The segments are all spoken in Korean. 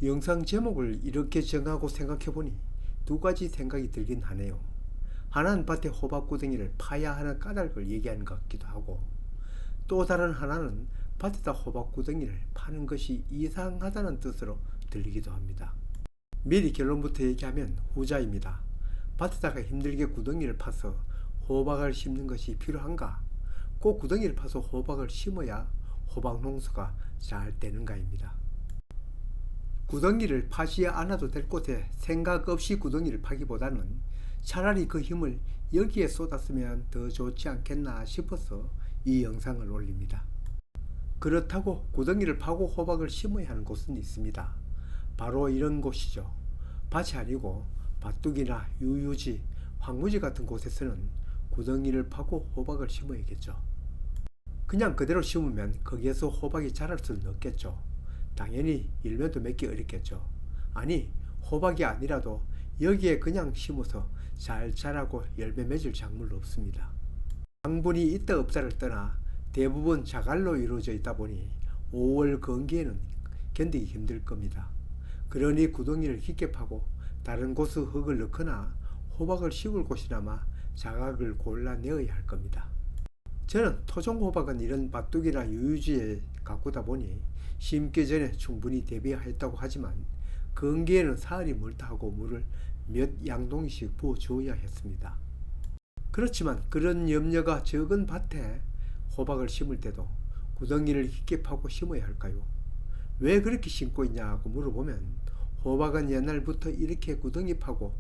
영상 제목을 이렇게 정하고 생각해보니 두 가지 생각이 들긴 하네요. 하나는 밭에 호박구덩이를 파야 하는 까닭을 얘기하는 것 같기도 하고, 또 다른 하나는 밭에다 호박구덩이를 파는 것이 이상하다는 뜻으로 들리기도 합니다. 미리 결론부터 얘기하면 후자입니다. 밭에다가 힘들게 구덩이를 파서 호박을 심는 것이 필요한가? 꼭 구덩이를 파서 호박을 심어야 호박 농사가 잘 되는가입니다. 구덩이를 파지 않아도 될 곳에 생각 없이 구덩이를 파기보다는 차라리 그 힘을 여기에 쏟았으면 더 좋지 않겠나 싶어서 이 영상을 올립니다. 그렇다고 구덩이를 파고 호박을 심어야 하는 곳은 있습니다. 바로 이런 곳이죠. 밭이 아니고 밭둑이나 유유지, 황무지 같은 곳에서는 구덩이를 파고 호박을 심어야겠죠. 그냥 그대로 심으면 거기에서 호박이 자랄 수는 없겠죠. 당연히 열매도 맺기 어렵겠죠. 아니, 호박이 아니라도 여기에 그냥 심어서 잘 자라고 열매 맺을 작물은 없습니다. 당분이 있다 없다를 떠나 대부분 자갈로 이루어져 있다 보니 5월 건기에는 견디기 힘들 겁니다. 그러니 구덩이를 깊게 파고 다른 곳에 흙을 넣거나 호박을 심을 곳이나마 자각을 골라내어야 할 겁니다. 저는 토종호박은 이런 밭둑이나 유유지에 가꾸다 보니 심기 전에 충분히 대비했다고 하지만 건기에는 사흘이 멀다 하고 물을 몇 양동이씩 부어주어야 했습니다. 그렇지만 그런 염려가 적은 밭에 호박을 심을 때도 구덩이를 깊게 파고 심어야 할까요? 왜 그렇게 심고 있냐고 물어보면 호박은 옛날부터 이렇게 구덩이 파고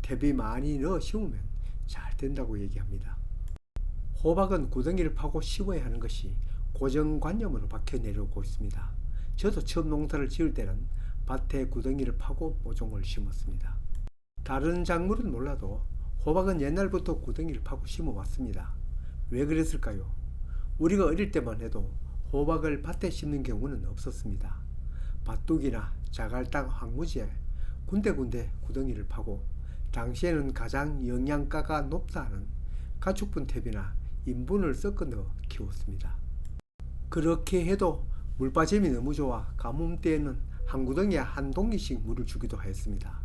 대비 많이 넣어 심으면 잘 된다고 얘기합니다. 호박은 구덩이를 파고 심어야 하는 것이 고정관념으로 박혀 내려오고 있습니다. 저도 처음 농사를 지을 때는 밭에 구덩이를 파고 모종을 심었습니다. 다른 작물은 몰라도 호박은 옛날부터 구덩이를 파고 심어왔습니다. 왜 그랬을까요? 우리가 어릴 때만 해도 호박을 밭에 심는 경우는 없었습니다. 밭둑이나 자갈 땅 황무지에 군데군데 구덩이를 파고 당시에는 가장 영양가가 높다 하는 가축분 탭이나 인분을 섞어 넣어 키웠습니다. 그렇게 해도 물빠짐이 너무 좋아 가뭄 때에는 한 구덩이에 한 동이씩 물을 주기도 하였습니다.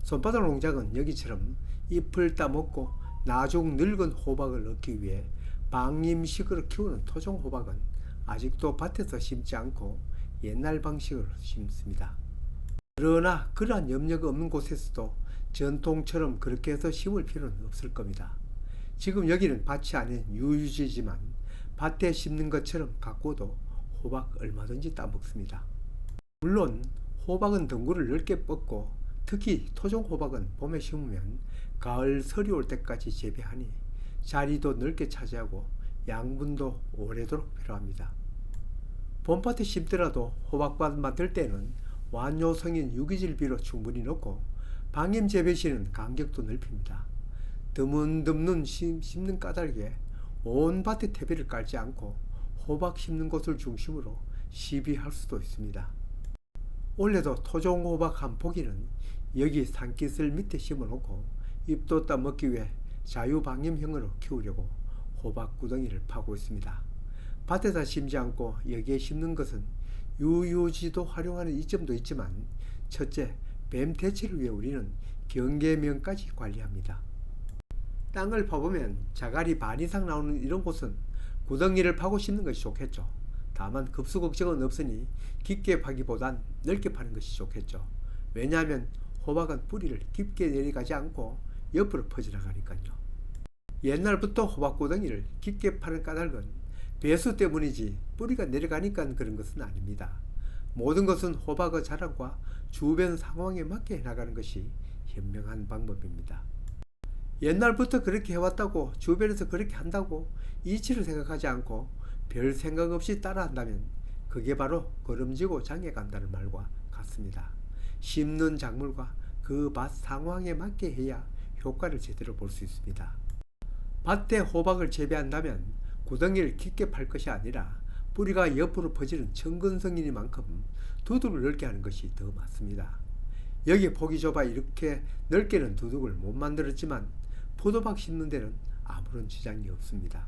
손바닥 농장은 여기처럼 잎을 따먹고 나중 늙은 호박을 얻기 위해 방임식으로 키우는 토종 호박은 아직도 밭에서 심지 않고 옛날 방식으로 심습니다. 그러나 그러한 염려가 없는 곳에서도 전통처럼 그렇게 해서 심을 필요는 없을 겁니다. 지금 여기는 밭이 아닌 유유지지만 밭에 심는 것처럼 가꾸어도 호박 얼마든지 따먹습니다. 물론 호박은 덩굴을 넓게 뻗고 특히 토종 호박은 봄에 심으면 가을 설이 올 때까지 재배하니 자리도 넓게 차지하고 양분도 오래도록 필요합니다. 봄밭에 심더라도 호박밭 만들 때는 완효성인 유기질비료 충분히 넣고 방임 재배 시는 간격도 넓힙니다. 드문드문 심는 까닭에 온 밭에 퇴비를 깔지 않고 호박 심는 곳을 중심으로 시비할 수도 있습니다. 올해도 토종 호박 한 포기는 여기 산기슬 밑에 심어놓고 잎도 따먹기 위해 자유방임형으로 키우려고 호박 구덩이를 파고 있습니다. 밭에다 심지 않고 여기에 심는 것은 유유지도 활용하는 이점도 있지만 첫째, 뱀 대체를 위해 우리는 경계면까지 관리합니다. 땅을 파보면 자갈이 반 이상 나오는 이런 곳은 구덩이를 파고 심는 것이 좋겠죠. 다만 급수 걱정은 없으니 깊게 파기보단 넓게 파는 것이 좋겠죠. 왜냐하면 호박은 뿌리를 깊게 내려가지 않고 옆으로 퍼져나가니까요. 옛날부터 호박구덩이를 깊게 파는 까닭은 배수 때문이지 뿌리가 내려가니까 그런 것은 아닙니다. 모든 것은 호박의 자랑과 주변 상황에 맞게 해나가는 것이 현명한 방법입니다. 옛날부터 그렇게 해왔다고 주변에서 그렇게 한다고 이치를 생각하지 않고 별 생각 없이 따라한다면 그게 바로 걸음지고 장에 간다는 말과 같습니다. 심는 작물과 그 밭 상황에 맞게 해야 효과를 제대로 볼 수 있습니다. 밭에 호박을 재배한다면 구덩이를 깊게 팔 것이 아니라 뿌리가 옆으로 퍼지는 천근성이니만큼 두둑을 넓게 하는 것이 더 맞습니다. 여기 폭이 좁아 이렇게 넓게는 두둑을 못 만들었지만 포도박 심는 데는 아무런 지장이 없습니다.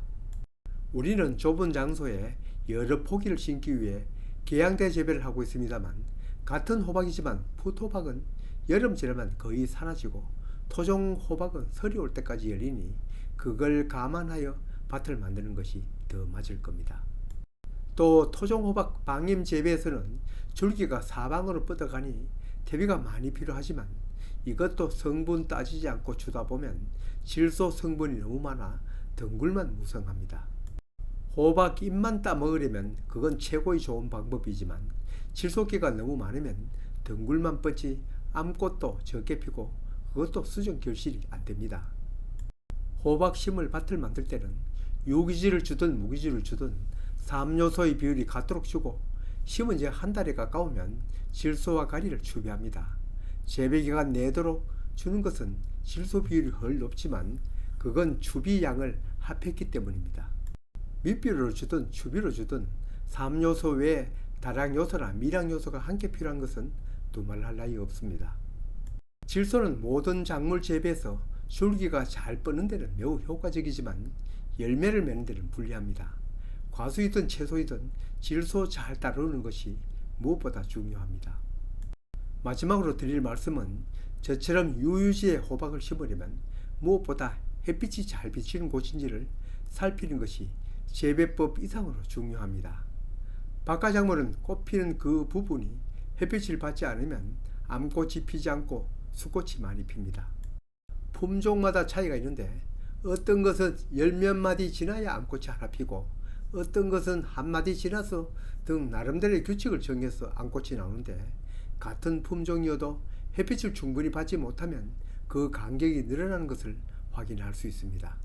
우리는 좁은 장소에 여러 포기를 심기 위해 계양대 재배를 하고 있습니다만 같은 호박이지만 풋호박은 여름철에만 거의 사라지고 토종 호박은 설이 올 때까지 열리니 그걸 감안하여 밭을 만드는 것이 더 맞을 겁니다. 또 토종 호박 방임 재배에서는 줄기가 사방으로 뻗어가니 대비가 많이 필요하지만 이것도 성분 따지지 않고 주다 보면 질소 성분이 너무 많아 덩굴만 무성합니다. 호박 잎만 따 먹으려면 그건 최고의 좋은 방법이지만 질소기가 너무 많으면 덩굴만 뻗지 암꽃도 적게 피고 그것도 수정 결실이 안 됩니다. 호박 심을 밭을 만들 때는 유기질을 주든 무기질을 주든 3요소의 비율이 같도록 주고 심은 지 한 달에 가까우면 질소와 가리를 추비합니다. 재배기간 내도록 주는 것은 질소 비율이 헐 높지만 그건 추비량을 합했기 때문입니다. 밑비료로 주든 추비로 주든 3요소 외에 다량요소나 미량요소가 함께 필요한 것은 두말할 나위 없습니다. 질소는 모든 작물 재배에서 줄기가 잘 뻗는 데는 매우 효과적이지만 열매를 맺는 데는 불리합니다. 과수이든 채소이든 질소 잘 따르는 것이 무엇보다 중요합니다. 마지막으로 드릴 말씀은 저처럼 유유지에 호박을 심으려면 무엇보다 햇빛이 잘 비치는 곳인지를 살피는 것이 재배법 이상으로 중요합니다. 박하작물은 꽃 피는 그 부분이 햇빛을 받지 않으면 암꽃이 피지 않고 수꽃이 많이 핍니다. 품종마다 차이가 있는데 어떤 것은 열 몇 마디 지나야 암꽃이 하나 피고 어떤 것은 한 마디 지나서 등 나름대로의 규칙을 정해서 암꽃이 나오는데 같은 품종이어도 햇빛을 충분히 받지 못하면 그 간격이 늘어나는 것을 확인할 수 있습니다.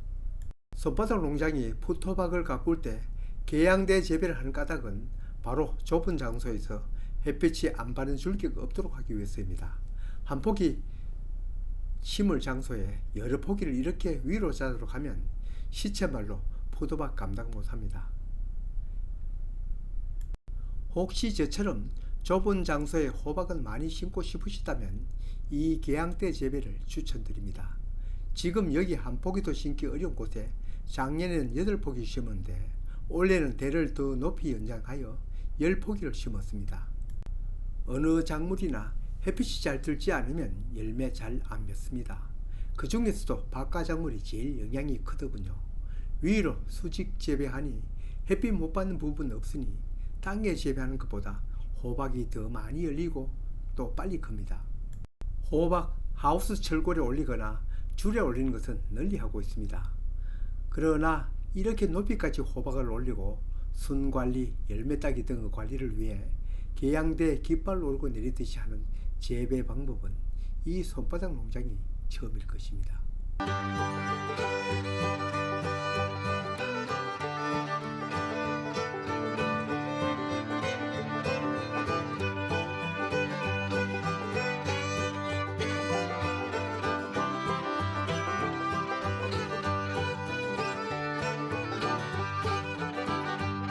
손바닥 농장이 풋호박을 가꿀 때 계양대 재배를 하는 까닭은 바로 좁은 장소에서 햇빛이 안 받는 줄기가 없도록 하기 위해서입니다. 한 포기 심을 장소에 여러 포기를 이렇게 위로 자도록 하면 시체말로 풋호박 감당 못합니다. 혹시 저처럼 좁은 장소에 호박은 많이 심고 싶으시다면 이 계양대 재배를 추천드립니다. 지금 여기 한 포기도 심기 어려운 곳에 작년에는 8포기 심었는데 올해는 대를 더 높이 연장하여 10포기를 심었습니다. 어느 작물이나 햇빛이 잘 들지 않으면 열매 잘 안 맺습니다. 그 중에서도 박하작물이 제일 영향이 크더군요. 위로 수직 재배하니 햇빛 못 받는 부분은 없으니 땅에 재배하는 것보다 호박이 더 많이 열리고 또 빨리 큽니다. 호박 하우스 철골에 올리거나 줄에 올리는 것은 널리 하고 있습니다. 그러나 이렇게 높이까지 호박을 올리고 순관리, 열매 따기 등의 관리를 위해 계양대 깃발 올고 내리듯이 하는 재배 방법은 이 손바닥 농장이 처음일 것입니다.